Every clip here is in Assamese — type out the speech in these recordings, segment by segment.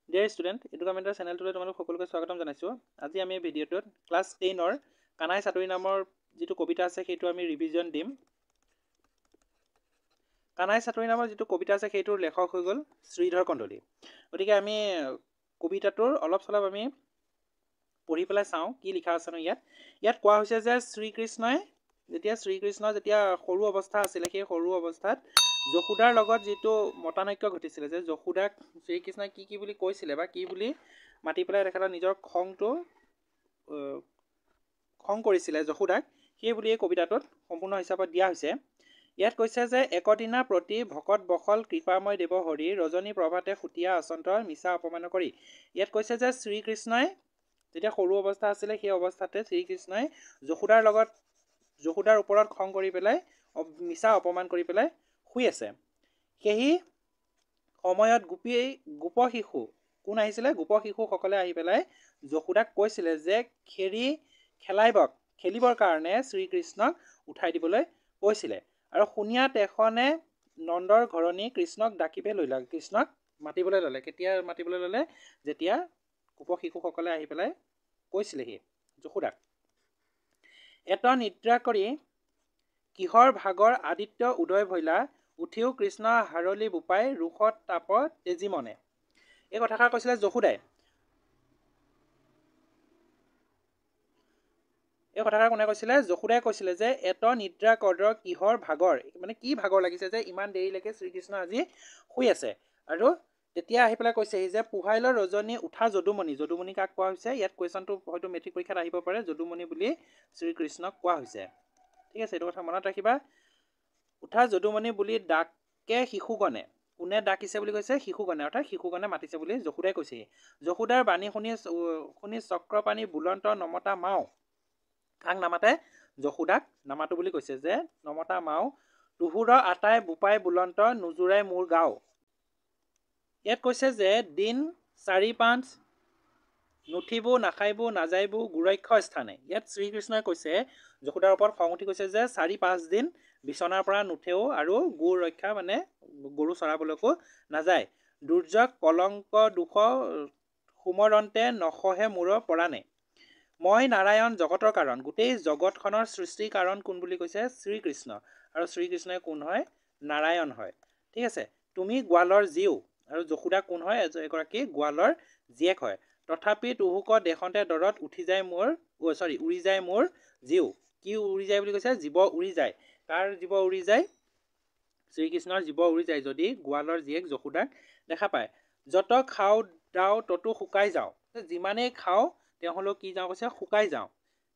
ডিয়াৰ ষ্টুডেণ্ট, এডুকামেণ্টাৰ চেনেলটোলৈ তোমালোক সকলোকে স্বাগতম জনাইছোঁ। আজি আমি ভিডিঅ'টোত ক্লাছ 10ৰ কানাই চাটৰি নামৰ যিটো কবিতা আছে সেইটো আমি ৰিভিজন দিম। কানাই চাটৰি নামৰ যিটো কবিতা আছে সেইটোৰ লেখক হৈ গ'ল শ্ৰীধৰ কন্দলী। গতিকে আমি কবিতাটোৰ অলপ চলপ আমি পঢ়ি পেলাই চাওঁ কি লিখা আছে ন। ইয়াত কোৱা হৈছে যে শ্ৰীকৃষ্ণই যেতিয়া সৰু অৱস্থা আছিলে, সেই সৰু অৱস্থাত যশোদাৰ লগত যিটো মতানৈক্য ঘটিছিলে, যে যশোদাক শ্ৰীকৃষ্ণই কি বুলি কৈছিলে বা কি বুলি মাতি পেলাই তেখেতৰ নিজৰ খং কৰিছিলে যশোদাক, সেই বুলি এই কবিতাটোত সম্পূৰ্ণ হিচাপত দিয়া হৈছে। ইয়াত কৈছে যে একদিনা প্ৰতি ভকত বখল কৃপাময় দেৱ হৰি ৰজনী প্ৰভাতে সুতীয়া আচন্তৰ মিছা অপমান কৰি। ইয়াত কৈছে যে শ্ৰীকৃষ্ণই যেতিয়া সৰু অৱস্থা আছিলে, সেই অৱস্থাতে শ্ৰীকৃষ্ণই যশোদাৰ ওপৰত খং কৰি পেলাই মিছা অপমান কৰি পেলাই শুই আছে। সেই সময়ত গোপ শিশু কোন আহিছিলে? গোপ শিশুসকলে আহি পেলাই যশোদাক কৈছিলে যে খেলিবৰ কাৰণে শ্ৰীকৃষ্ণক উঠাই দিবলৈ কৈছিলে। আৰু শুনিয়াত এখনে নন্দৰ ঘৰণী কৃষ্ণক ডাকিবে ললে। কৃষ্ণক মাতিবলৈ ল'লে। কেতিয়া মাতিবলৈ ল'লে? যেতিয়া গোপ শিশুসকলে আহি পেলাই কৈছিলেহি যশোদাক। এত নিদ্ৰা কৰি কিহৰ ভাগৰ আদিত্য উদয় ভৈলা উঠিও কৃষ্ণ হাৰলি বোপাই ৰোষত তাপ তেজী মনে। এই কথাষাৰ কৈছিলে যশোদাই। এই কথাষাৰ কোনে কৈছিলে? যশোদাই কৈছিলে যে এত নিদ্ৰা কৰ্দৰ কিহৰ ভাগৰ, মানে কি ভাগৰ লাগিছে যে ইমান দেৰিলৈকে শ্ৰীকৃষ্ণ আজি শুই আছে। আৰু তেতিয়া আহি পেলাই কৈছেহি যে পোহাইলৰ ৰজনী উঠা যদুমণি। যদুমণি কাক কোৱা হৈছে? ইয়াত কুৱেশ্যনটো হয়তো মেট্ৰিক পৰীক্ষাত আহিব পাৰে। যদুমণি বুলি শ্ৰীকৃষ্ণক কোৱা হৈছে। ঠিক আছে, এইটো কথা মনত ৰাখিবা। উঠা যদুমণি বুলি ডাকে শিশুগণে। কোনে ডাকিছে বুলি কৈছে? শিশুগণে, অৰ্থাৎ শিশুগণে মাতিছে বুলি যশোদাই কৈছেহি। যশোদাৰ বাণী শুনি চক্ৰপাণী বুলন্ত নমতা মাও। কাক নামাতে? যশোদাক নামাতো বুলি কৈছে, যে নমতা মাও তুহুৰ আটাই বোপাই বুলন্ত নুজুৰাই মোৰ গাও। ইয়াত কৈছে যে দিন 4-5 নুঠিবো নাখাইবো নাযাইবো গুৰক্ষ স্থানে। ইয়াত শ্ৰীকৃষ্ণই কৈছে, যশোদাৰ ওপৰত খং উঠি কৈছে যে 4-5 দিন বিচনাৰ পৰা নুঠেও আৰু গো ৰক্ষা মানে গৰু চৰাবলৈকো নাযায়। দুৰ্যোগ কলংক দুখ সুমৰন্তে নসহে মূৰ পৰাণে। মই নাৰায়ণ জগতৰ কাৰণ। গোটেই জগতখনৰ সৃষ্টিৰ কাৰণ কোন বুলি কৈছে? শ্ৰীকৃষ্ণ। আৰু শ্ৰীকৃষ্ণই কোন হয়? নাৰায়ণ হয়। ঠিক আছে, তুমি গোৱালৰ জীও। আৰু যশোদা কোন হয়? এগৰাকী গোৱালৰ জীয়েক হয়। তথাপি তুহুক দেশন্তে দৰত উৰি যায় মোৰ জীও। কি উৰি যায় বুলি কৈছে? জীৱ উৰি যায়। কাৰ জীৱ উৰি যায়? শ্ৰীকৃষ্ণৰ জীৱ উৰি যায় যদি গোৱালৰ জীয়েক যশোদাক দেখা পায়। যত খাও দাও ততো শুকাই যাওঁ। যিমানেই খাওঁ তেওঁ কি যাওঁ কৈছে? শুকাই যাওঁ,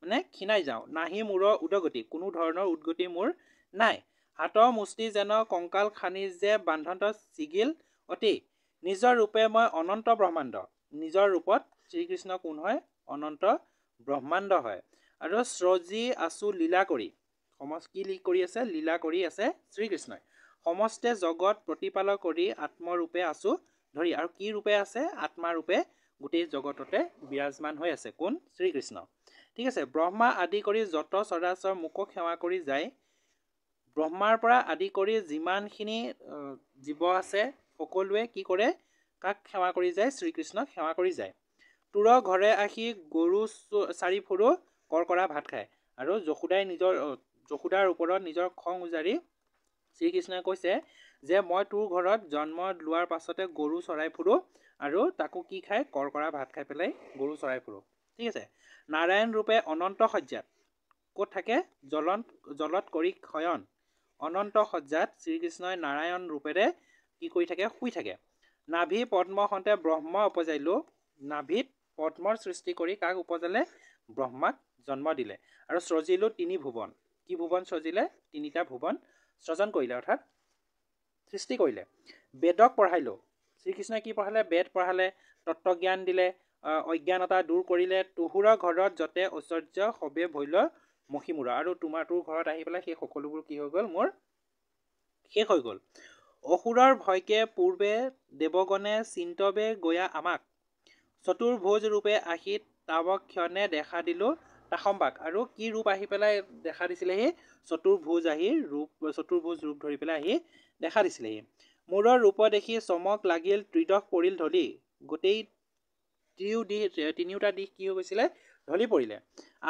মানে ক্ষীণাই যাওঁ। নাহি মূৰৰ উদগতি, কোনো ধৰণৰ উদগতি মোৰ নাই। হাতৰ মুষ্টি যেন কংকাল খানি যে বান্ধন্ত ছিগিল অতি। নিজৰ ৰূপে মই অনন্ত ব্ৰহ্মাণ্ড। নিজৰ ৰূপত শ্ৰীকৃষ্ণ কোন হয়? অনন্ত ব্ৰহ্মাণ্ড হয়। আৰু স্ৰজি আছো লীলা কৰি। কি কৰি আছে? লীলা কৰি আছে শ্ৰীকৃষ্ণই। সমস্তে জগত প্ৰতিপালক কৰি আত্মৰূপে আছো ধৰি। আৰু কি ৰূপে আছে? আত্মা ৰূপে গোটেই জগততে বিৰাজমান হৈ আছে। কোন? শ্ৰীকৃষ্ণ। ঠিক আছে, ব্ৰহ্মা আদি কৰি যত চৰাচৰ মোকক সেৱা কৰি যায়। ব্ৰহ্মাৰ পৰা আদি কৰি যিমানখিনি জীৱ আছে সকলোৱে কি কৰে? কাক সেৱা কৰি যায়? শ্ৰীকৃষ্ণক সেৱা কৰি যায়। তোৰ ঘৰে আহি গৰু 4 ফুৰো কৰ কৰা ভাত খায়। আৰু যশোদাৰ ওপৰত নিজৰ খং উজাৰি শ্ৰীকৃষ্ণই কৈছে যে মই তোৰ ঘৰত জন্ম লোৱাৰ পাছতে গৰু চৰাই ফুৰো আৰু তাকো কি খায়? কৰ কৰা ভাত খাই পেলাই গৰু চৰাই ফুৰো। ঠিক আছে, নাৰায়ণ ৰূপে অনন্ত সজ্জাত ক'ত থাকে? জলত কৰি শয়ন। অনন্ত সজ্জাত শ্ৰীকৃষ্ণই নাৰায়ণ ৰূপেৰে কি কৰি থাকে? শুই থাকে। নাভি পদ্ম সন্তে ব্ৰহ্ম উপজাইলো। নাভিত পদ্মৰ সৃষ্টি কৰি কাক উপজালে? ব্ৰহ্মাক জন্ম দিলে। আৰু সৃজিলো 3 ভুৱন। কি ভুৱন সৃজিলে? 3টা ভুৱন সৃজন কৰিলে, অৰ্থাৎ সৃষ্টি কৰিলে। বেদক পঢ়াইলো। শ্ৰীকৃষ্ণই কি পঢ়ালে? বেদ পঢ়ালে, তত্ত্বজ্ঞান দিলে, অজ্ঞানতা দূৰ কৰিলে। তুহুৰ ঘৰত যতে ঐশ্বৰ্য সবে ভৈল মহিমূৰ। আৰু তোৰ ঘৰত আহি পেলাই সেই সকলোবোৰ কি হৈ গ'ল? মোৰ শেষ হৈ গ'ল। অসুৰৰ ভয়কে পূৰ্বে দেৱগণে চিন্তবে গয়া আমাক। চতুৰ্ভুজ ৰূপে আহি তাৱক ক্ষণে দেখা দিলো তাসম্বাক। আৰু কি ৰূপ আহি পেলাই দেখা দিছিলেহি? চতুৰ্ভুজ ৰূপ ধৰি পেলাই আহি দেখা দিছিলেহি। মূৰৰ ৰূপ দেখি চমক লাগিল ত্ৰিদশ পৰিল ঢলি। গোটেই তিনিওটা দিশ কি হৈ গৈছিলে ঢলি পৰিলে।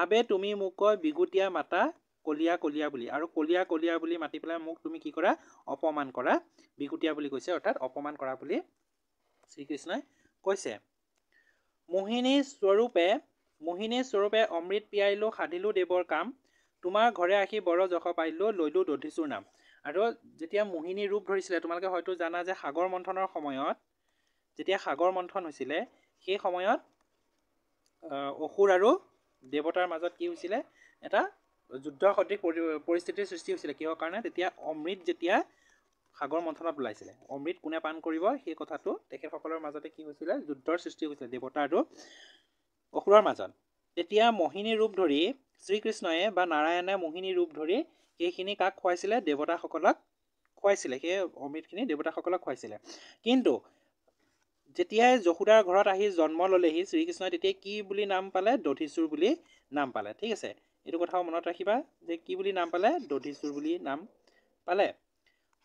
আবে তুমি মোক বিগুটীয়া মাতা কলীয়া কলীয়া বুলি, আৰু কলীয়া কলীয়া বুলি মাতি পেলাই মোক তুমি কি কৰা অপমান কৰা, বিগুটীয়া বুলি কৈছে অৰ্থাৎ অপমান কৰা বুলি শ্ৰীকৃষ্ণই কৈছে। মোহিনী স্বৰূপে অমৃত পিয়াইলো সাধিলো দেৱৰ কাম, তোমাৰ ঘৰে আহি বৰ যশ পাইলো লৈলো দধিচুৰ নাম। আৰু যেতিয়া মোহিনী ৰূপ ধৰিছিলে, তোমালোকে হয়তো জানা যে সাগৰ মন্থনৰ সময়ত যেতিয়া সাগৰ মন্থন হৈছিলে সেই সময়ত অসুৰ আৰু দেৱতাৰ মাজত কি হৈছিলে এটা যুদ্ধ সদৃশ পৰিস্থিতিৰ সৃষ্টি হৈছিলে। কিহৰ কাৰণে? তেতিয়া অমৃত যেতিয়া সাগৰ মন্থনত ওলাইছিলে, অমৃত কোনে পান কৰিব সেই কথাটো তেখেতসকলৰ মাজতে কি হৈছিলে যুদ্ধৰ সৃষ্টি হৈছিলে দেৱতা আৰু অসুৰৰ মাজত। তেতিয়া মোহিনী ৰূপ ধৰি শ্ৰীকৃষ্ণয়ে বা নাৰায়ণে মোহিনী ৰূপ ধৰি সেইখিনি কাক খুৱাইছিলে? দেৱতাসকলক খুৱাইছিলে, সেই অমৃতখিনি দেৱতাসকলক খুৱাইছিলে। কিন্তু যেতিয়াই যশোদাৰ ঘৰত আহি জন্ম ল'লেহি শ্ৰীকৃষ্ণই, তেতিয়া কি বুলি নাম পালে? দধিচুৰ বুলি নাম পালে। ঠিক আছে, এইটো কথাও মনত ৰাখিবা যে কি বুলি নাম পালে? দধিচুৰ বুলি নাম পালে।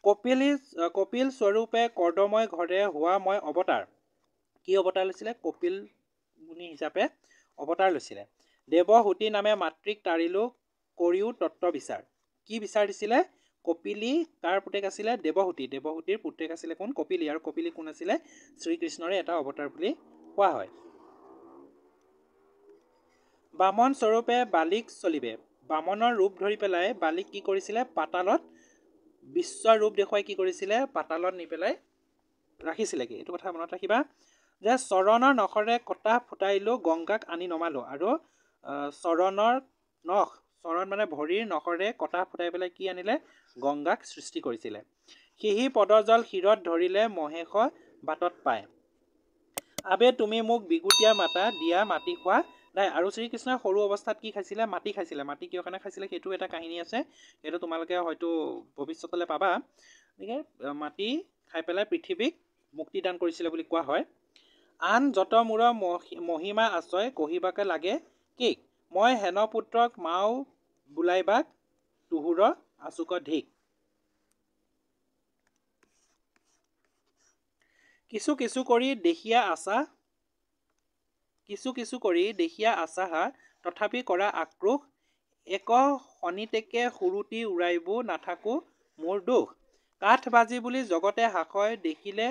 কপিল স্বৰূপে কৰ্দময় ঘৰে হোৱা মই অৱতাৰ। কি অৱতাৰ লৈছিলে? কপিল মুনি হিচাপে অৱতাৰ লৈছিলে। দেৱহূতি নামে মাতৃক তাৰিলো কৰিও তত্ত্ব বিচাৰ। কি বিচাৰ দিছিলে? কপিলী কাৰ পুতেক আছিলে? দেৱহূতি। দেৱহূতিৰ পুতেক আছিলে কোন? কপিলী। আৰু কপিলী কোন আছিলে? শ্ৰীকৃষ্ণৰে এটা অৱতাৰ বুলি কোৱা হয়। বামন স্বৰূপে বালিক চলিবে। বামনৰ ৰূপ ধৰি পেলাই বালিক কি কৰিছিলে? পাতালত বিশ্বৰ ৰূপ দেখুৱাই কি কৰিছিলে? পাতালত নি পেলাই ৰাখিছিলেগে। এইটো কথা মনত ৰাখিবা যে চৰণৰ নখৰে কটা ফুটাইলো গংগাক আনি নমালো। আৰু চৰণৰ নখ, চৰণ মানে ভৰিৰ নখৰে কটা ফুটাই পেলাই কি আনিলে? গংগাক সৃষ্টি কৰিছিলে। সিহি পদজল শিৰত ধৰিলে মহেশ বাটত পায়। আবে তুমি মোক বিগুটীয়া মাতা দিয়া মাটি খোৱা নাই। আৰু শ্ৰীকৃষ্ণই সৰু অৱস্থাত কি খাইছিলে? মাটি খাইছিলে। মাটি কিয় কাৰণে খাইছিলে সেইটো এটা কাহিনী আছে, সেইটো তোমালোকে হয়তো ভৱিষ্যতলৈ পাবা। গতিকে মাটি খাই পেলাই পৃথিৱীক মুক্তিদান কৰিছিলে বুলি কোৱা হয়। আন যত মূৰ মহিমা আচয় কহিবাকে লাগে কি, মই হেন পুত্ৰক মাও বোলাইবাক তুহুৰ আচুক ধিক। কিছু কিছু কৰি দেখিয়া আচাহা তথাপি কৰা আক্ৰোশ, এক শনিতেকে সুৰুতি উৰাইবো নাথাকো মোৰ দোষ। কাঠ বাজি বুলি জগতে হাসয় দেখিলে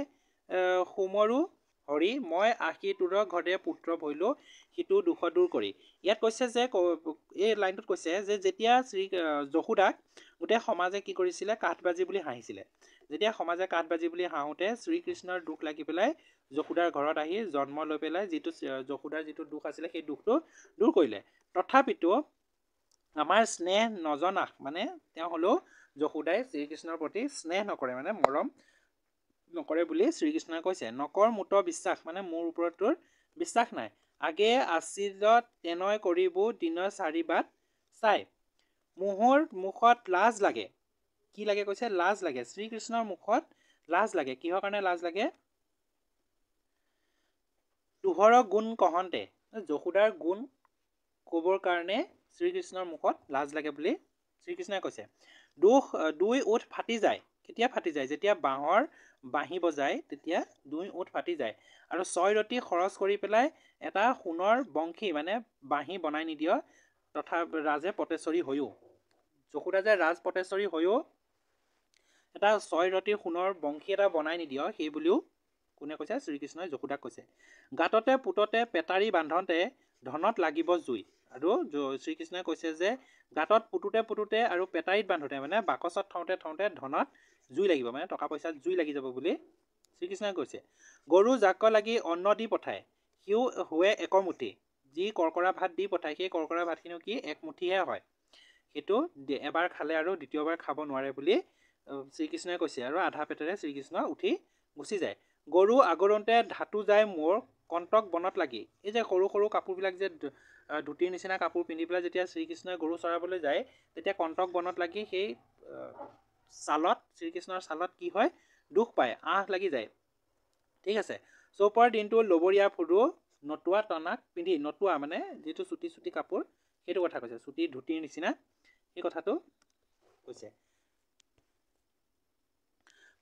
সুমৰু হৰি, মই আশী তোৰ ঘৰে পুত্ৰ ভৈলো সিটো দুখ দূৰ কৰি। ইয়াত কৈছে যে এই লাইনটোত কৈছে যে যেতিয়া যশোদাক গোটেই সমাজে কি কৰিছিলে? কাঠবাজি বুলি হাঁহিছিলে। যেতিয়া সমাজে কাঠবাজি বুলি হাঁহোতে শ্ৰীকৃষ্ণৰ দুখ লাগি পেলাই যশোদাৰ ঘৰত আহি জন্ম লৈ পেলাই যিটো যশোদাৰ যিটো দুখ আছিলে সেই দুখটো দূৰ কৰিলে। তথাপিতো আমাৰ স্নেহ নজনা, মানে তেওঁ হ'লেও যশোদাই শ্ৰীকৃষ্ণৰ প্ৰতি স্নেহ নকৰে, মানে মৰম নকৰে বুলি শ্ৰীকৃষ্ণই কৈছে। নকৰ মোত বিশ্বাস, মানে মোৰ ওপৰত তোৰ বিশ্বাস নাই। আগে আছিলত তেনেয় কৰিবো দিন চাৰি বাট চাই, মোহৰ মুখত লাজ লাগে। কি লাগে কৈছে? লাজ লাগে। শ্ৰীকৃষ্ণৰ মুখত লাজ লাগে। কিহৰ কাৰণে লাজ লাগে? তোহৰ গুণ কহন্তে, যশোদাৰ গুণ ক'বৰ কাৰণে শ্ৰীকৃষ্ণৰ মুখত লাজ লাগে বুলি শ্ৰীকৃষ্ণই কৈছে। দুই ওঠ ফাটি যায়। কেতিয়া ফাটি যায়? যেতিয়া বাঁহৰ বাঁহী বজায় তেতিয়া দুই ওঠ ফাটি যায়। আৰু 6 ৰতি খৰচ কৰি পেলাই এটা সোণৰ বংশী মানে বাঁহী বনাই নিদিয় তথা ৰাজে পটেশ্বৰী হৈও, যশোদা যে ৰাজ পটেশ্বৰী হৈও এটা 6 ৰতিৰ সোণৰ বংশী এটা বনাই নিদিয়, সেই বুলিও কোনে কৈছে? শ্ৰীকৃষ্ণই যশোদাক কৈছে। গাততে পুততে পেটাৰী বান্ধতে ধনত লাগিব জুই। আৰু শ্ৰীকৃষ্ণই কৈছে যে গাঁতত পুতোতে আৰু পেটাৰীত বান্ধোতে মানে বাকচত থওঁতে ধনত জুই লাগিব, মানে টকা পইচাত জুই লাগি যাব বুলি শ্ৰীকৃষ্ণই কৈছে। গৰু জাক লাগি অন্ন দি পঠায়, সিও হোৱে একমুঠি। যি কৰ্কৰা ভাত দি পঠায় সেই কৰ্কৰা ভাতখিনিও কি? একমুঠিহে হয়। সেইটো এবাৰ খালে আৰু দ্বিতীয়বাৰ খাব নোৱাৰে বুলি শ্ৰীকৃষ্ণই কৈছে। আৰু আধা পেটেৰে শ্ৰীকৃষ্ণ উঠি গুচি যায়। গৰু আগৰুতে ধাতু যায় মোৰ কণ্টক বনত লাগি। এই যে সৰু সৰু কাপোৰবিলাক যে ধুতিৰ নিচিনা কাপোৰ পিন্ধি পেলাই যেতিয়া শ্ৰীকৃষ্ণই গৰু চৰাবলৈ যায়, তেতিয়া কণ্টক বনত লাগি সেই ছালত, শ্ৰীকৃষ্ণৰ ছালত কি হয়? দুখ পায়, আহ লাগি যায়। ঠিক আছে, চৌপৰ দিনটো লবৰীয়া ফুৰু নতুৱা টনাক পিন্ধি, নতুৱা মানে যিটো চুটি চুটি কাপোৰ সেইটো কথা কৈছে, চুটি ধুতিৰ নিচিনা সেই কথাটো কৈছে।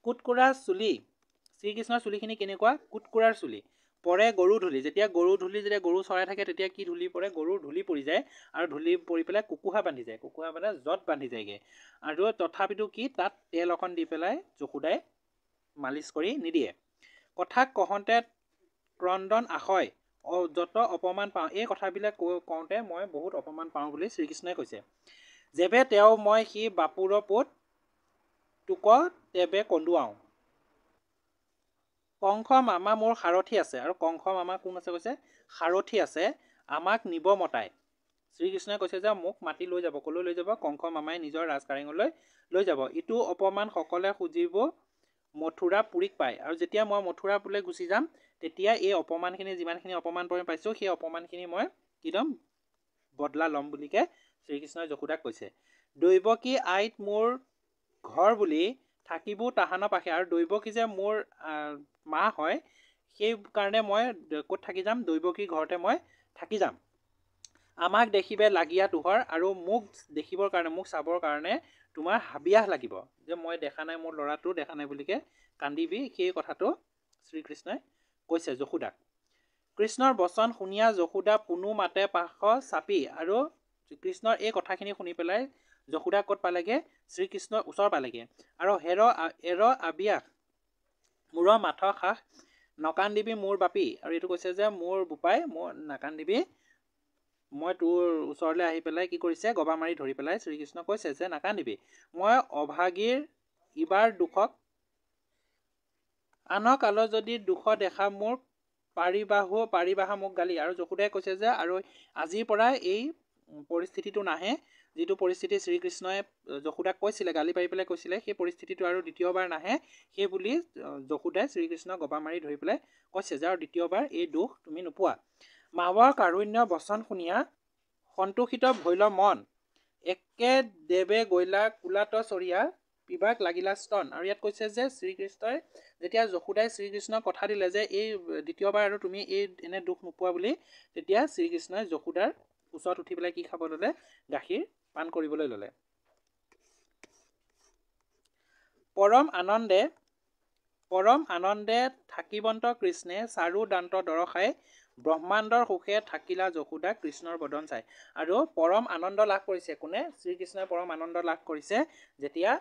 কুটকুৰা চুলি, শ্ৰীকৃষ্ণৰ চুলিখিনি কেনেকুৱা? কুটকুৰাৰ চুলি। পৰে গৰু ধূলি। যেতিয়া গৰু চৰাই থাকে তেতিয়া কি ধূলি পৰে? গৰুৰ ধূলি পৰি যায় আৰু ধূলি পৰি পেলাই কুকুহা বান্ধি যায়। কুকুহা মানে জত বান্ধি যায়গৈ। আৰু তথাপিতো কি তাত তেল অকণ দি পেলাই যশোদাই মালিচ কৰি নিদিয়ে। কথা কহন্তে ক্ৰন্দন আশয় যত অপমান পাওঁ। এই কথাবিলাক কওঁতে মই বহুত অপমান পাওঁ বুলি শ্ৰীকৃষ্ণই কৈছে। যেবে তেওঁ মই সি বাপুৰ পুত তোক তেবে কন্দুৱাওঁ। কংস মামা মোৰ সাৰথি আছে। আৰু কংস মামা কোন আছে কৈছে? সাৰথি আছে, আমাক নিব মতাই। শ্ৰীকৃষ্ণই কৈছে যে মোক মাতি লৈ যাব। কলৈ লৈ যাব? কংস মামাই নিজৰ ৰাজকাৰেঙলৈ লৈ যাব। ইটো অপমান সকলে খুজিব মথুৰা পুৰীক পায়। আৰু যেতিয়া মই মথুৰাপুৰলৈ গুচি যাম তেতিয়া এই অপমানখিনি, যিমানখিনি অপমান পাইছোঁ সেই অপমানখিনি মই কিদম বদলা ল'ম বুলিকে শ্ৰীকৃষ্ণই যশোদাক কৈছে। দৈৱকী আইত মোৰ ঘৰ বুলি থাকিব তাহানৰ পাশে। আৰু দৈৱকী যে মোৰ মা হয়, সেই কাৰণে মই ক'ত থাকি যাম? দৈৱকীৰ ঘৰতে মই থাকি যাম। আমাক দেখিবে লাগিয়া তোহৰ। আৰু মোক দেখিবৰ কাৰণে, মোক চাবৰ কাৰণে তোমাৰ হাবিয়াহ লাগিব। যে মই দেখা নাই, মোৰ ল'ৰাটো দেখা নাই বুলিকে কান্দিবি। সেই কথাটো শ্ৰীকৃষ্ণই কৈছে যশোদাক। কৃষ্ণৰ বচন শুনিয়া যশোদা পুনু মাতে পাশ চাপি। আৰু কৃষ্ণৰ এই কথাখিনি শুনি পেলাই যশোদা ক'ত পালেগে? শ্ৰীকৃষ্ণৰ ওচৰ পালেগে। আৰু এৰ আবিয়াস মূৰ মাথ খাস নকান্দিবি মোৰ বাপী। আৰু এইটো কৈছে যে মোৰ বোপাই, মোৰ নাকান্দিবি, মই তোৰ ওচৰলৈ আহি পেলাই কি কৰিছে? গবা মাৰি ধৰি পেলাই শ্ৰীকৃষ্ণ কৈছে যে নাকান্দিবি, মই অভাগীৰ ইবাৰ দুখক আনক আলো যদি দুখ দেখা মোৰ পাৰিবাহা মোক গালি। আৰু যশোদাই কৈছে যে আৰু আজিৰ পৰা এই পৰিস্থিতিটো নাহে, যিটো পৰিস্থিতি শ্ৰীকৃষ্ণই যশোদাক কৈছিলে, গালি পাৰি পেলাই কৈছিলে, সেই পৰিস্থিতিটো আৰু দ্বিতীয়বাৰ নাহে। সেই বুলি যশোদাই শ্ৰীকৃষ্ণক গবা মাৰি ধৰি পেলাই কৈছে যে আৰু দ্বিতীয়বাৰ এই দোষ তুমি নোপোৱা। মাৱৰ কাৰুণ্য বচন শুনিয়া সন্তোষিত ভৈল মন, একে দেৱে গৈলা কুলাত চৰিয়া বিবাক লাগিলা স্তন। আৰু ইয়াত কৈছে যে শ্ৰীকৃষ্ণই যেতিয়া যশোদাই শ্ৰীকৃষ্ণক কথা দিলে যে এই দ্বিতীয়বাৰ আৰু তুমি এই এনে দুখ নোপোৱা বুলি, তেতিয়া শ্ৰীকৃষ্ণই যশোদাৰ ওচৰত উঠি পেলাই কি খাব ল'লে? গাখীৰ পান কৰিবলৈ ল'লে। পৰম আনন্দে থাকিবন্ত কৃষ্ণে চাৰু দান্ত দৰসাই, ব্ৰহ্মাণ্ডৰ সুখে থাকিলা যশোদা কৃষ্ণৰ বদন চাই। আৰু পৰম আনন্দ লাভ কৰিছে কোনে? শ্ৰীকৃষ্ণই পৰম আনন্দ লাভ কৰিছে যেতিয়া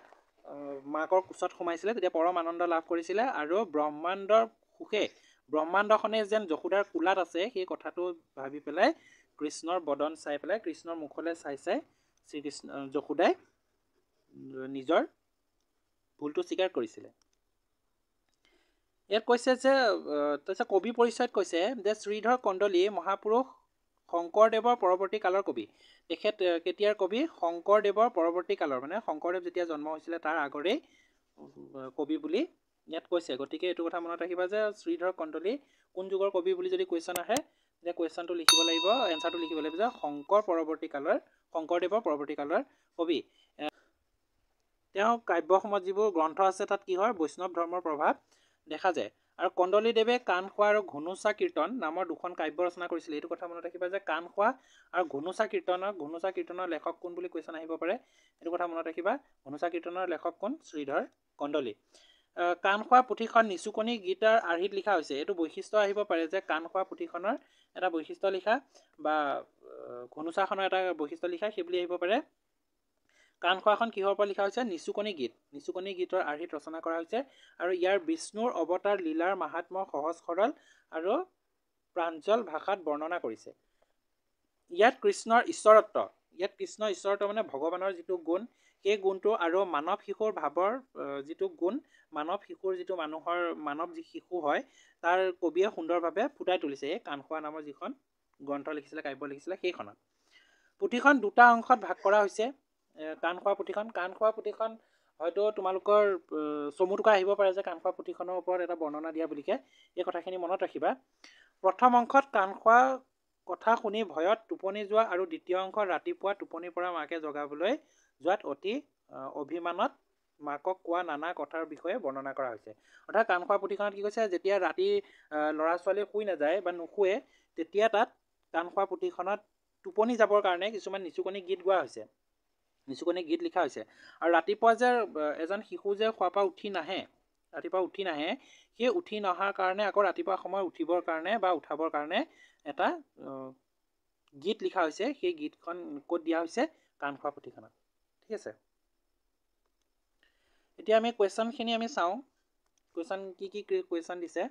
মাকৰ কোচত সোমাইছিলে, তেতিয়া পৰম আনন্দ লাভ কৰিছিলে। আৰু ব্ৰহ্মাণ্ডৰ সুখে, ব্ৰহ্মাণ্ডখনে যেন যশোদাৰ কোলাত আছে, সেই কথাটো ভাবি পেলাই কৃষ্ণৰ বদন চাই পেলাই, কৃষ্ণৰ মুখলৈ চাই চাই যশোদাই নিজৰ ভুলটো স্বীকাৰ কৰিছিলে। ইয়াত কৈছে যে তাৰপিছত কবি পৰিচয়ত কৈছে যে শ্ৰীধৰ কন্দলী মহাপুৰুষ শংকৰদেৱৰ পৰৱৰ্তী কালৰ কবি। তেখেত কেতিয়াৰ কবি? শংকৰদেৱৰ পৰৱৰ্তী কালৰ, মানে শংকৰদেৱ যেতিয়া জন্ম হৈছিলে তাৰ আগৰেই কবি বুলি ইয়াত কৈছে। গতিকে এইটো কথা মনত ৰাখিবা যে শ্ৰীধৰ কন্দলী কোন যুগৰ কবি বুলি যদি কুৱেশ্যন আহে, তেতিয়া কুৱেশ্যনটো লিখিব লাগিব, এনচাৰটো লিখিব লাগিব যে শংকৰদেৱৰ পৰৱৰ্তী কালৰ কবি। তেওঁ কাব্যসমত যিবোৰ গ্ৰন্থ আছে তাত কি হয়? বৈষ্ণৱ ধৰ্মৰ প্ৰভাৱ দেখা যায়। আৰু কন্দলীদেৱে কাণখোৱা আৰু ঘুনুচা কীৰ্তন নামৰ দুখন কাব্য ৰচনা কৰিছিলে। এইটো কথা মনত ৰাখিবা যে কাণখোৱা আৰু ঘুনুচা কীৰ্তনৰ লেখক কোন বুলি কুৱেশ্যন আহিব পাৰে। এইটো কথা মনত ৰাখিবা। ঘুনুচা কীৰ্তনৰ লেখক কোন? শ্ৰীধৰ কন্দলী। কাণখোৱা পুথিখন নিচুকনি গীতৰ আৰ্হিত লিখা হৈছে। এইটো বৈশিষ্ট্য আহিব পাৰে যে কাণখোৱা পুথিখনৰ এটা বৈশিষ্ট্য লিখা বা ঘুনুচাখনৰ এটা বৈশিষ্ট্য লিখা, সেই বুলি আহিব পাৰে। কাণখোৱাখন কিহৰ পৰা লিখা হৈছে? নিচুকনি গীতৰ আৰ্হিত ৰচনা কৰা হৈছে। আৰু ইয়াৰ বিষ্ণুৰ অৱতাৰ লীলাৰ মাহাত্ম্য সহজ সৰল আৰু প্ৰাঞ্জল ভাষাত বৰ্ণনা কৰিছে। ইয়াত কৃষ্ণৰ ঈশ্বৰত্ব মানে ভগৱানৰ যিটো গুণ, সেই গুণটো আৰু মানৱ শিশুৰ ভাৱৰ যিটো গুণ, মানৱ যি শিশু হয় তাৰ কবিয়ে সুন্দৰভাৱে ফুটাই তুলিছে এই কাণখোৱা নামৰ যিখন গ্ৰন্থ লিখিছিলে, কাব্য লিখিছিলে সেইখনত। পুথিখন দুটা অংশত ভাগ কৰা হৈছে। কাণখোৱা পুথিখন হয়তো তোমালোকৰ চমু টোকা আহিব পাৰে যে কাণখোৱা পুথিখনৰ ওপৰত এটা বৰ্ণনা দিয়া বুলিকে। এই কথাখিনি মনত ৰাখিবা। প্ৰথম অংশত কাণখোৱা কথা শুনি ভয়ত টোপনি যোৱা, আৰু দ্বিতীয় অংশত ৰাতিপুৱা টোপনিৰ পৰা মাকে জগাবলৈ যোৱাত অতি অভিমানত মাকক কোৱা নানা কথাৰ বিষয়ে বৰ্ণনা কৰা হৈছে। অৰ্থাৎ কাণখোৱা পুথিখনত কি কৈছে? যেতিয়া ৰাতি ল'ৰা ছোৱালী শুই নাযায় বা নুশুৱে, তেতিয়া তাত কাণখোৱা পুথিখনত টোপনি যাবৰ কাৰণে কিছুমান নিচুকনি গীত গোৱা হৈছে, নিচুকনি গীত লিখা হৈছে। আৰু ৰাতিপুৱা যে এজন শিশু যে শুৱাৰ পৰা উঠি নাহে, ৰাতিপুৱা উঠি নাহে, সেই উঠি নহাৰ কাৰণে আকৌ ৰাতিপুৱা সময় উঠিবৰ কাৰণে বা উঠাবৰ কাৰণে এটা গীত লিখা হৈছে। সেই গীতখন ক'ত দিয়া হৈছে? কাণখোৱা পুথিখনত। ঠিক আছে, এতিয়া আমি কুৱেশ্যনখিনি আমি চাওঁ। কুৱেশ্যন কি কুৱেশ্যন দিছে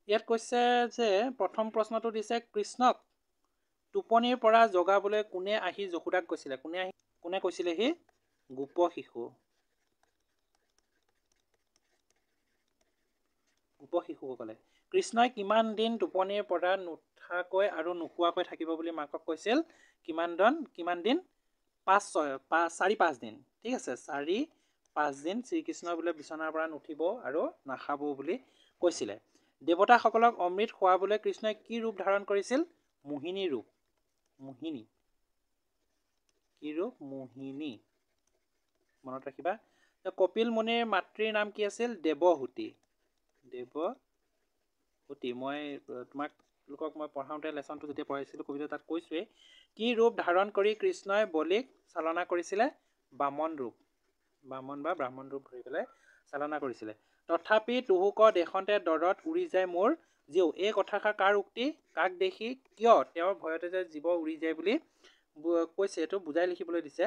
ইয়াত? কৈছে যে প্ৰথম প্ৰশ্নটো দিছে, কৃষ্ণক টোপনিৰ পৰা জগাবলৈ কোনে আহি যশোদাক কৈছিলে? কোনে কৈছিলেহি? গোপ শিশুসকলে। কৃষ্ণই কিমান দিন টোপনিৰ পৰা নুঠাকৈ আৰু নোখোৱাকৈ থাকিব বুলি মাকক কৈছিল? কিমান দিন? 4-5 দিন। ঠিক আছে, 4-5 দিন শ্ৰীকৃষ্ণ বোলে বিচনাৰ পৰা নুঠিব আৰু নাখাব বুলি কৈছিলে। দেৱতাসকলক অমৃত খুৱাবলৈ কৃষ্ণই কি ৰূপ ধাৰণ কৰিছিল? মোহিনী ৰূপ। কি ৰূপ? মোহিনী। মনত ৰাখিবা। কপিল মুনিৰ মাতৃৰ নাম কি আছিল? দেৱহূতি। মই তোমালোকক মই পঢ়াওঁতে লেচনটো যেতিয়া পঢ়াইছিলোঁ কবিতা তাত কৈছোৱেই। কি ৰূপ ধাৰণ কৰি কৃষ্ণই বলিক চালনা কৰিছিলে? বামন ৰূপ। বামন বা ব্ৰাহ্মণ ৰূপ ধৰি পেলাই চালনা কৰিছিলে। তথাপি তুহুক দেশতে দৰত উৰি যায় মোৰ জীও। এই কথাষাৰ কাৰ উক্তি? কাক দেখি কিয় তেওঁৰ ভয়তে যে জীৱ উৰি যায় বুলি কৈছে, এইটো বুজাই লিখিবলৈ দিছে।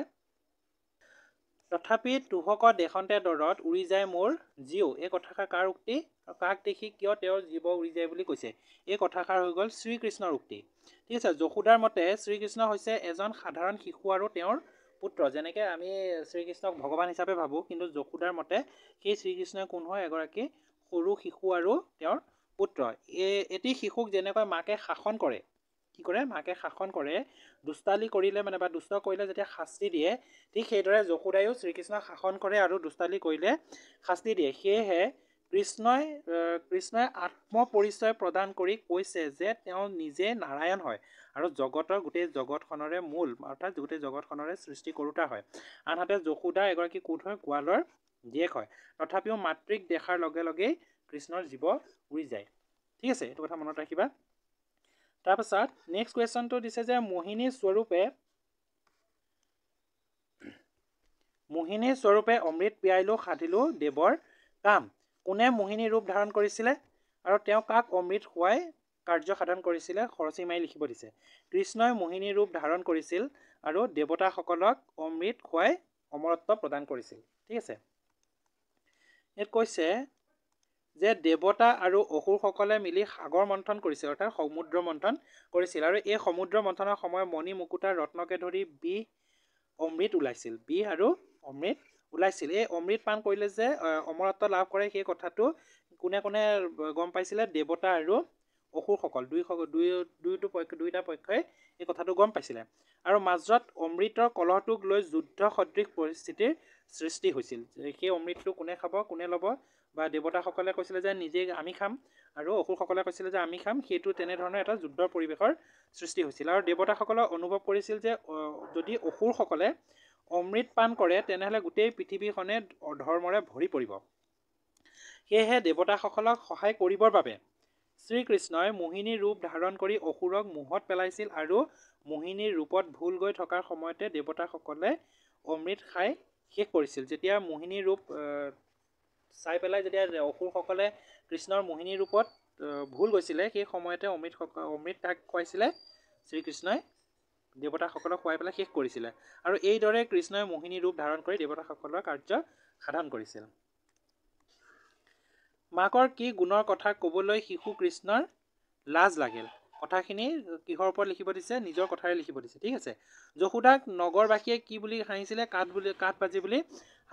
তথাপি তুহক দেশতে দৰত উৰি যায় মোৰ জীও। এই কথাষাৰ কাৰ উক্তি? কাক দেখি কিয় তেওঁৰ জীৱ উৰি যায় বুলি কৈছে? এই কথাষাৰ হৈ গ'ল শ্ৰীকৃষ্ণৰ উক্তি। ঠিক আছে, যশোদাৰ মতে শ্ৰীকৃষ্ণ হৈছে এজন সাধাৰণ শিশু আৰু তেওঁৰ পুত্ৰ। যেনেকৈ আমি শ্ৰীকৃষ্ণক ভগৱান হিচাপে ভাবোঁ, কিন্তু যশোদাৰ মতে সেই শ্ৰীকৃষ্ণই কোন হয়? এগৰাকী সৰু শিশু আৰু তেওঁৰ পুত্ৰ। এটি শিশুক যেনেকৈ মাকে শাসন কৰে, কি কৰে? মাকে শাসন কৰে, দুষ্টালি কৰিলে মানে বা দুষ্ট কৰিলে যেতিয়া শাস্তি দিয়ে, ঠিক সেইদৰে যশোদায়ো শ্ৰীকৃষ্ণক শাসন কৰে আৰু দুষ্টালি কৰিলে শাস্তি দিয়ে। সেয়েহে কৃষ্ণই আত্মপৰিচয় প্ৰদান কৰি কৈছে যে তেওঁ নিজে নাৰায়ণ হয় আৰু গোটেই জগতখনৰে মূল, অৰ্থাৎ গোটেই জগতখনৰে সৃষ্টি কৰোঁতা হয়। আনহাতে যশোদা এগৰাকী কোন হয়? গোৱালৰ জীয়েক হয়। তথাপিও মাতৃক দেখাৰ লগে লগেই কৃষ্ণৰ জীৱ উৰি যায়। ঠিক আছে, এইটো কথা মনত ৰাখিবা। তাৰপাছত নেক্সট কুৱেশ্যনটো দিছে যে মোহিনী স্বৰূপে অমৃত পিয়াইলো সাধিলো দেৱৰ কাম। কোনে মোহিনী ৰূপ ধাৰণ কৰিছিলে আৰু তেওঁ কাক অমৃত খুৱাই কাৰ্য সাধন কৰিছিলে? খৰচি মাৰি লিখিব দিছে। কৃষ্ণই মোহিনী ৰূপ ধাৰণ কৰিছিল আৰু দেৱতাসকলক অমৃত খুৱাই অমৰত্ব প্ৰদান কৰিছিল। ঠিক আছে, ইয়াত কৈছে যে দেৱতা আৰু অসুৰসকলে মিলি সাগৰ মন্থন কৰিছিল, অৰ্থাৎ সমুদ্ৰ মন্থন কৰিছিল। আৰু এই সমুদ্ৰ মন্থনৰ সময়ত মণি মুকুতা ৰত্নকে ধৰি বিহ অমৃত ওলাইছিল। এই অমৃত পান কৰিলে যে অমৰত্ব লাভ কৰে, সেই কথাটো কোনে গম পাইছিলে? দেৱতা আৰু অসুৰসকল দুয়োটা পক্ষই এই কথাটো গম পাইছিলে। আৰু মাজত অমৃতৰ কলহটোক লৈ যুদ্ধ সদৃশ পৰিস্থিতিৰ সৃষ্টি হৈছিল। সেই অমৃতটো কোনে খাব, কোনে ল'ব? বা দেৱতাসকলে কৈছিলে যে নিজে আমি খাম আৰু অসুৰসকলে কৈছিলে যে আমি খাম। সেইটো তেনেধৰণৰ এটা যুদ্ধৰ পৰিৱেশৰ সৃষ্টি হৈছিল। আৰু দেৱতাসকলে অনুভৱ কৰিছিল যে যদি অসুৰসকলে অমৃত পান কৰে তেনেহ'লে গোটেই পৃথিৱীখনে অধৰ্মৰে ভৰি পৰিব। সেয়েহে দেৱতাসকলক সহায় কৰিবৰ বাবে শ্ৰীকৃষ্ণই মোহিনী ৰূপ ধাৰণ কৰি অসুৰক মোহত পেলাইছিল আৰু মোহিনীৰ ৰূপত ভুল গৈ থকাৰ সময়তে দেৱতাসকলে অমৃত খাই শেষ কৰিছিল। যেতিয়া মোহিনী ৰূপ চাই পেলাই যেতিয়া অসুৰসকলে কৃষ্ণৰ মোহিনী ৰূপত ভুল গৈছিলে, সেই সময়তে অমৃত তাক খুৱাইছিলে শ্ৰীকৃষ্ণই, দেৱতাসকলক খুৱাই পেলাই শেষ কৰিছিলে। আৰু এইদৰে কৃষ্ণই মোহিনী ৰূপ ধাৰণ কৰি দেৱতাসকলৰ কাৰ্য সাধন কৰিছিল। মাকৰ কি গুণৰ কথা ক'বলৈ শিশু কৃষ্ণৰ লাজ লাগিল? কথাখিনি কিহৰ ওপৰত লিখিব দিছে? নিজৰ কথাৰে লিখিব দিছে। ঠিক আছে, যশোদাক নগৰবাসীয়ে কি বুলি হাঁহিছিলে? কাঠ বাজি বুলি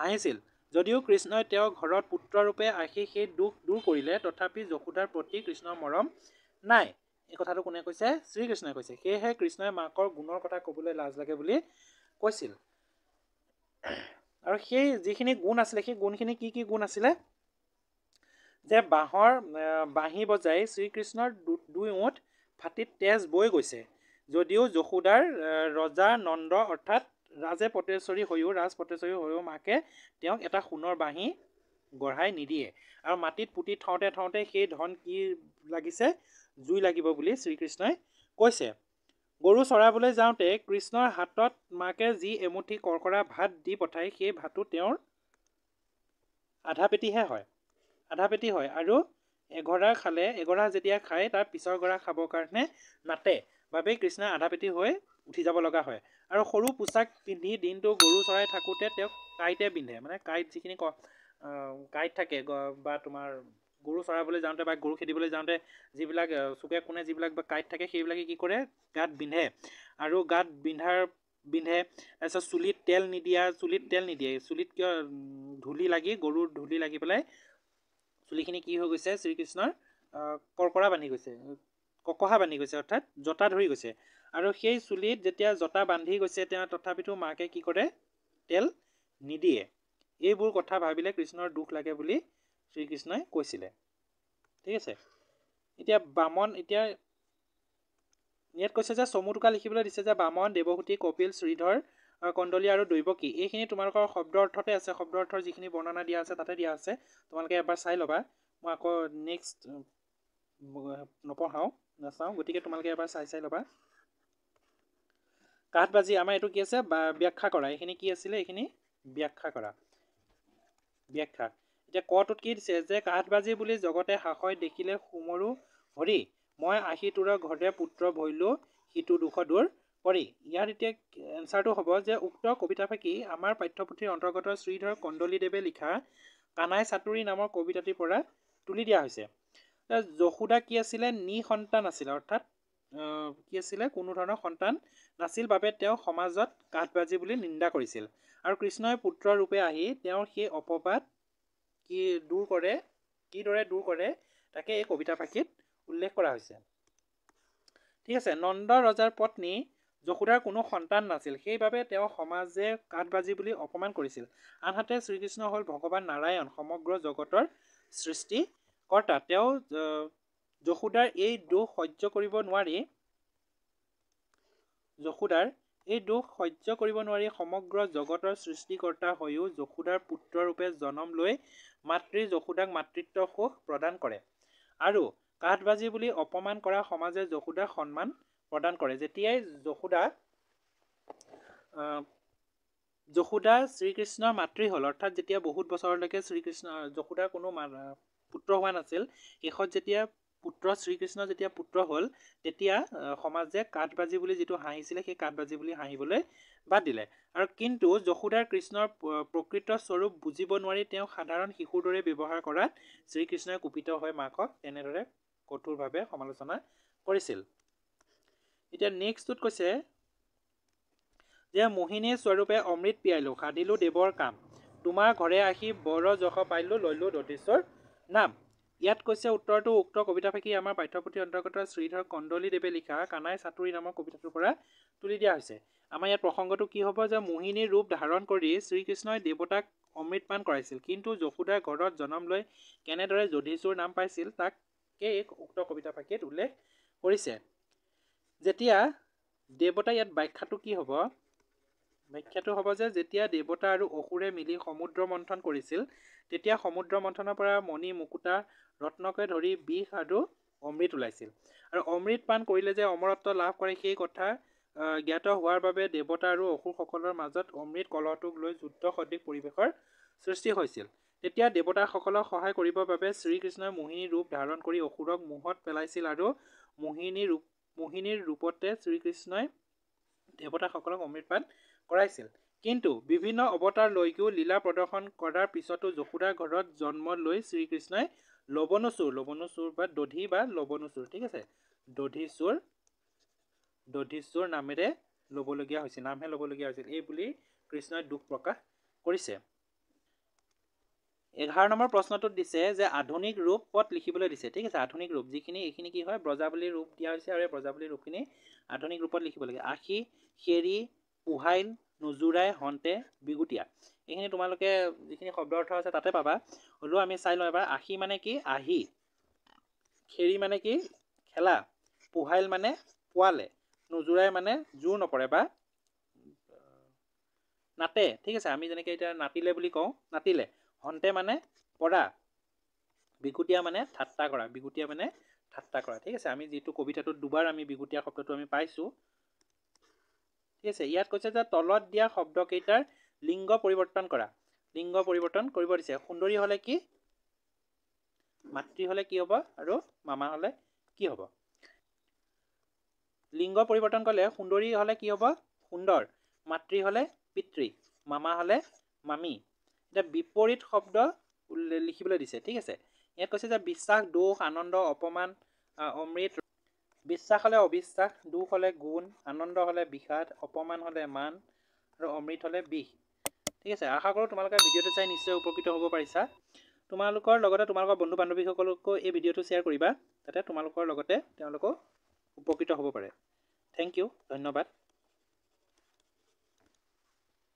হাঁহিছিল। যদিও কৃষ্ণই তেওঁৰ ঘৰত পুত্ৰৰূপে আহি সেই দুখ দূৰ কৰিলে, তথাপি যশোদাৰ প্ৰতি কৃষ্ণৰ মৰম নাই। এই কথাটো কোনে কৈছে? শ্ৰীকৃষ্ণই কৈছে। সেয়েহে কৃষ্ণই মাকৰ গুণৰ কথা ক'বলৈ লাজ লাগে বুলি কৈছিল। আৰু সেই যিখিনি গুণ আছিলে, সেই গুণখিনি কি গুণ আছিলে? যে বাঁহী বজাই শ্ৰীকৃষ্ণৰ দুই ওঁঠ ফাটি তেজ বৈ গৈছে। যদিও যশোদাৰ ৰজা নন্দ অৰ্থাৎ ৰাজপটেশ্বৰী হৈও মাকে তেওঁক এটা সোণৰ বাঁহী গঢ়াই নিদিয়ে। আৰু মাটিত পুতি থওঁতে সেই ধন কি লাগিছে? জুই লাগিব বুলি শ্ৰীকৃষ্ণই কৈছে। গৰু চৰাবলৈ যাওঁতে কৃষ্ণৰ হাতত মাকে যি এমুঠি কৰকৰা ভাত দি পঠায়, সেই ভাতো তেওঁৰ আধা পেটিহে হয়, আধা পেটি হয়। আৰু এগৰা খালে, এগৰা যেতিয়া খায় তাৰ পিছৰ গৰা খাবৰ কাৰণে নাতে বাবেই কৃষ্ণই আধা পেটি হৈ উঠি যাব লগা হয়। আৰু সৰু পোচাক পিন্ধি দিনটো গৰু চৰাই থাকোঁতে তেওঁক কাঁইতে বিন্ধে, মানে কাঁইট যিখিনি কাঁইট থাকে বা তোমাৰ গৰু চৰাবলৈ যাওঁতে বা গৰু খেদিবলৈ যাওঁতে যিবিলাক চুকে কোণে যিবিলাক বা কাঁইট থাকে সেইবিলাকে কি কৰে গাত বিন্ধে। আৰু গাত বিন্ধে। তাৰপিছত চুলিত তেল নিদিয়ে, চুলিত কিয় ধূলি লাগি, গৰুৰ ধূলি লাগি পেলাই চুলিখিনি কি হৈ গৈছে, শ্ৰীকৃষ্ণৰ ককহা বান্ধি গৈছে, অৰ্থাৎ জটা ধৰি গৈছে। আৰু সেই চুলিত যেতিয়া জটা বান্ধি গৈছে তেওঁ তথাপিতো মাকে কি কৰে, তেল নিদিয়ে। এইবোৰ কথা ভাবিলে কৃষ্ণৰ দুখ লাগে বুলি শ্ৰীকৃষ্ণই কৈছিলে। ঠিক আছে। এতিয়া বামন, এতিয়া ইয়াত কৈছে যে চমুটোকা লিখিবলৈ দিছে যে বামন, দেৱহূতি, কপিল, শ্ৰীধৰ, কণ্ডলী আৰু দৈৱকী, এইখিনি তোমালোকৰ শব্দ অৰ্থতে আছে। শব্দ অৰ্থৰ যিখিনি বৰ্ণনা দিয়া আছে তাতে দিয়া আছে, তোমালোকে এবাৰ চাই ল'বা। মই আকৌ নেক্সট নাচাওঁ, গতিকে তোমালোকে এবাৰ চাই ল'বা। কাঠবাজি, আমাৰ এইটো কি আছে, ব্যাখ্যা কৰা। এইখিনি কি আছিলে, এইখিনি ব্যাখ্যা কৰা, ব্যাখ্যা। এতিয়া কটোত কি দিছে যে কাঠবাজি বুলি জগতে সাহয় দেখিলে সুমৰু হৰি, মই আহি তোৰ ঘৰতে পুত্ৰ ভৈলো সিটো দুখ দূৰ কৰি। ইয়াত এতিয়া এনচাৰটো হ'ব যে উক্ত কবিতাফাকি আমাৰ পাঠ্যপুথিৰ অন্তৰ্গত শ্ৰীধৰ কণ্ডলীদেৱে লিখা কানাই চাতুৰী নামৰ কবিতাটিৰ পৰা তুলি দিয়া হৈছে। যশোদা কি আছিলে, নিসন্তান আছিলে, অৰ্থাৎ কি আছিলে, কোনো ধৰণৰ সন্তান নাছিল বাবে তেওঁ সমাজত কাঠবাজি বুলি নিন্দা কৰিছিল। আৰু কৃষ্ণই পুত্ৰ ৰূপে আহি তেওঁৰ সেই অপবাদ কিদৰে দূৰ কৰে তাকে এই কবিতাফাঁকিত উল্লেখ কৰা হৈছে। ঠিক আছে। নন্দ ৰজাৰ পত্নী যশোদাৰ কোনো সন্তান নাছিল, সেইবাবে তেওঁ সমাজে কাঠবাজি বুলি অপমান কৰিছিল। আনহাতে শ্ৰীকৃষ্ণ হ'ল ভগৱান নাৰায়ণ, সমগ্ৰ জগতৰ সৃষ্টিকৰ্তা। তেওঁ যশোদাৰ এই দোষ সহ্য কৰিব নোৱাৰি সমগ্ৰ জগতৰ সৃষ্টিকৰ্তা হৈও যশোদাৰ পুত্ৰৰূপে জন্ম লৈ মাতৃ যশোদাক মাতৃত্ব সুখ প্ৰদান কৰে। আৰু কাঠবাজি বুলি অপমান কৰা সমাজে যশোদাক সন্মান প্ৰদান কৰে। যেতিয়াই যশোদা শ্ৰীকৃষ্ণৰ মাতৃ হ'ল, অৰ্থাৎ যেতিয়া বহুত বছৰলৈকে যশোদাৰ কোনো পুত্ৰ হোৱা নাছিল, শেষত যেতিয়া শ্ৰীকৃষ্ণ যেতিয়া পুত্ৰ হ'ল, তেতিয়া সমাজে কাঠবাজি বুলি যিটো হাঁহিছিলে সেই কাঠবাজি বুলি হাঁহিবলৈ বাদ দিলে। আৰু কিন্তু যশোদাৰ কৃষ্ণৰ প্ৰকৃত স্বৰূপ বুজিব নোৱাৰি তেওঁ সাধাৰণ শিশুৰ দৰে ব্যৱহাৰ কৰাত শ্ৰীকৃষ্ণই কুপিত হৈ মাকক তেনেদৰে কঠোৰভাৱে সমালোচনা কৰিছিল। এতিয়া নেক্সটটোত কৈছে যে মোহিনী স্বৰূপে অমৃত পিয়াইলো, সাধিলো দেৱৰ কাম, তোমাৰ ঘৰে আহি বৰ যশ পাইলো, লৈলো দধীচৰ নাম। ইয়াত কৈছে উত্তৰটো উক্ত কবিতাফাঁকি আমাৰ পাঠ্যপুথিৰ অন্তৰ্গত শ্ৰীধৰ কণ্ডলীদেৱে লিখা কানাই চাতুৰী নামৰ কবিতাটোৰ পৰা তুলি দিয়া হৈছে। আমাৰ ইয়াত প্ৰসংগটো কি হ'ব যে মোহিনীৰ ৰূপ ধাৰণ কৰি শ্ৰীকৃষ্ণই দেৱতাক অমৃতপান কৰাইছিল, কিন্তু যশোদাৰ ঘৰত জন্ম লৈ কেনেদৰে দধীচুৰ নাম পাইছিল তাকে উক্ত কবিতাফাঁকিত উল্লেখ কৰিছে। যেতিয়া দেৱতা, ইয়াত ব্যাখ্যাটো কি হ'ব, ব্যাখ্যাটো হ'ব যে যেতিয়া দেৱতা আৰু অসুৰে মিলি সমুদ্ৰ মন্থন কৰিছিল, তেতিয়া সমুদ্ৰ মন্থনৰ পৰা মণি মুকুতা ৰত্নকে ধৰি বিষ আৰু অমৃত ওলাইছিল। আৰু অমৃত পান কৰিলে যে অমৰত্ব লাভ কৰে সেই কথা জ্ঞাত হোৱাৰ বাবে দেৱতা আৰু অসুৰসকলৰ মাজত অমৃত কলহটোক লৈ যুদ্ধ সদৃশ পৰিৱেশৰ সৃষ্টি হৈছিল। তেতিয়া দেৱতাসকলক সহায় কৰিবৰ বাবে শ্ৰীকৃষ্ণই মোহিনীৰ ৰূপ ধাৰণ কৰি অসুৰক মোহত পেলাইছিল। আৰু মোহিনীৰ ৰূপতে শ্ৰীকৃষ্ণই দেৱতাসকলক অমৃতপান কৰাইছিল। কিন্তু বিভিন্ন অৱতাৰ লৈও লীলা প্ৰদৰ্শন কৰাৰ পিছতো যশোদাৰ ঘৰত জন্ম লৈ শ্ৰীকৃষ্ণই লৱণুচুৰ বা দধি বা লৱণুচুৰ, ঠিক আছে, দধিচুৰ নামহে ল'বলগীয়া হৈছিল, এই বুলি কৃষ্ণই দুখ প্ৰকাশ কৰিছে। 11 নম্বৰ প্ৰশ্নটোত দিছে যে আধুনিক ৰূপ পদ লিখিবলৈ দিছে। ঠিক আছে, আধুনিক ৰূপ এইখিনি কি হয়, ব্ৰজাৱলী ৰূপ দিয়া হৈছে, আৰু এই ব্ৰজাৱলী ৰূপখিনি আধুনিক ৰূপত লিখিব লাগে। আশী, খেৰি, পুহাইল, নুজুৰাই, হন্তে, বিগুটীয়া, এইখিনি তোমালোকে যিখিনি শব্দ অৰ্থ আছে তাতে পাবা, হ'লেও আমি চাই লওঁ এবাৰ। আশী মানে কি, আহি। খেৰি মানে কি, খেলা। পুহাইল মানে পোৱালে। নুজুৰাই মানে জোৰ নপৰে বা নাতে, ঠিক আছে, আমি যেনেকৈ এতিয়া নাতিলে বুলি কওঁ, নাতিলে। হন্তে মানে পৰা। বিগুটীয়া মানে ঠাট্টা কৰা, ঠিক আছে। আমি যিটো কবিতাটোত দুবাৰ আমি বিগুটীয়া শব্দটো আমি পাইছোঁ, ঠিক আছে। ইয়াত কৈছে যে তলত দিয়া শব্দকেইটাৰ লিংগ পৰিৱৰ্তন কৰা। লিংগ পৰিৱৰ্তন কৰিব দিছে। সুন্দৰী হ'লে কি? মাতৃ হ'লে কি হ'ব আৰু মামা হ'লে কি হ'ব? লিংগ পৰিৱৰ্তন কৰিলে সুন্দৰী হ'লে কি হ'ব? সুন্দৰ। মাতৃ হ'লে পিতৃ। মামা হ'লে মামী। এতিয়া বিপৰীত শব্দ লিখিবলৈ দিছে। ঠিক আছে, ইয়াত কৈছে যে বিশ্বাস, দোষ, আনন্দ, অপমান, অমৃত। বিশ্বাস হ'লে অবিশ্বাস, দুখ হ'লে গুণ, আনন্দ হ'লে বিষাদ, অপমান হ'লে মান আৰু অমৃত হ'লে বিষ। ঠিক আছে, আশা কৰোঁ তোমালোকে ভিডিঅ'টো চাই নিশ্চয় উপকৃত হ'ব পাৰিছা। তোমালোকৰ লগতে তোমালোকৰ বন্ধু বান্ধৱীসকলকো এই ভিডিঅ'টো শ্বেয়াৰ কৰিবা, যাতে তোমালোকৰ লগতে তেওঁলোকো উপকৃত হ'ব পাৰে। থেংক ইউ, ধন্যবাদ।